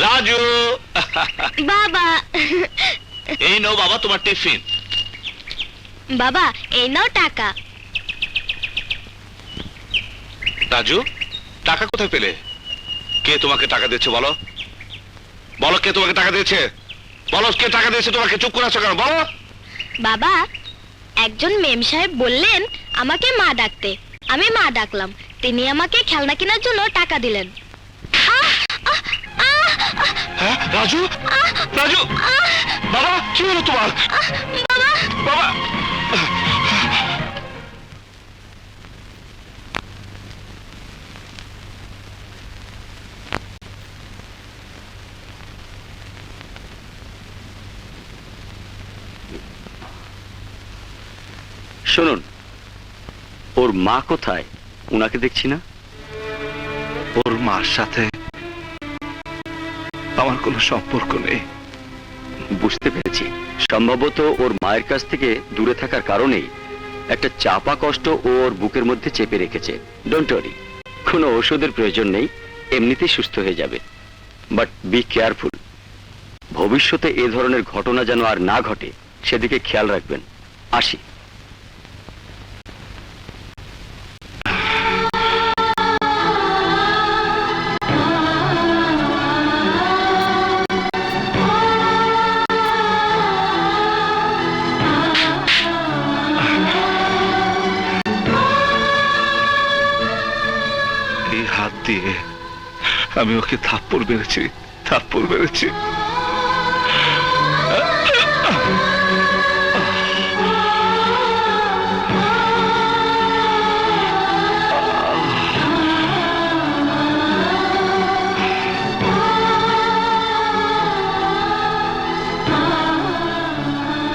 রাজু বাবা এই নাও বাবা তোমার টিফিন। বাবা এই নাও টাকা। রাজু টাকা কোথায় পেলে? কে তোমাকে টাকা দিয়েছে বলো? বলো কে তোমাকে টাকা দিয়েছে? বলো কে টাকা দিয়েছে তোমাকে? চুপ করে আছো কেন? বলো। বাবা একজন মেম সাহেব বললেন আমাকে মা ডাকতে, আমি মা ডাকলাম, তিনি আমাকে খেলনা কেনার জন্য টাকা দিলেন। হ্যাঁ রাজু, রাজু বাবা কি হলো তোমার? বাবা বাবা শুনুন, ওর মা কোথায়? উনাকে দেখছি না। ওর মার সাথে আমার কোনো সম্পর্ক নেই। বুঝতে পেরেছি, সম্ভবত ওর মায়ের কাছ থেকে দূরে থাকার কারণেই একটা চাপা কষ্ট ওর বুকের মধ্যে চেপে রেখেছে। ডোন্ট ওয়ারি, কোনো ওষুধের প্রয়োজন নেই, এমনিতেই সুস্থ হয়ে যাবে। বাট বি কেয়ারফুল, ভবিষ্যতে এ ধরনের ঘটনা যেন আর না ঘটে সেদিকে খেয়াল রাখবেন। আসি। এই হাত দিয়ে আমি ওকে থাপ্পড় মেরেছি, থাপ্পড় মেরেছি।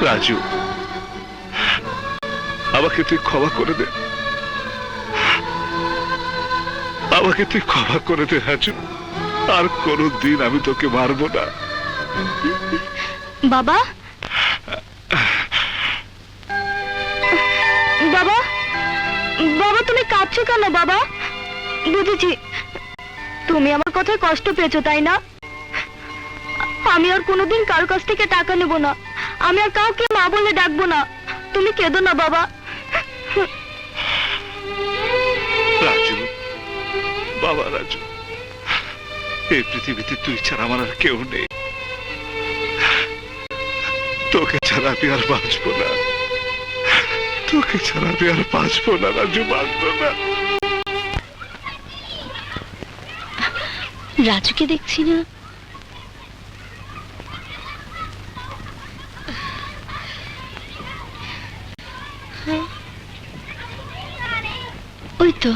রাজু আমাকে তুই ক্ষমা করে দে, আমাকে তুই ক্ষমা করে দে রাজু। আর কোনদিন আমি তোকে মারবো না। বাবা বাবা বাবা তুমি কাঁদছো কেন বাবা? বুঝেছি তুমি আমার কথায় কষ্ট পেয়েছো, তাই না? আমি আর কোনোদিন কারো কাছ থেকে টাকা নেব না, আমি আর কাউকে মা বলে ডাকবো না। তুমি কেঁদো না বাবা। রাজু বাবা, রাজু এই পৃথিবীতে তুই ছাড়া আমার আর কেউ নেই। তোকে ছাড়া আমি আর বাঁচবো না, তোকে ছাড়া আমি আর বাঁচবো না রাজু, বাঁচবো না। রাজুকে দেখছি না। ওই তো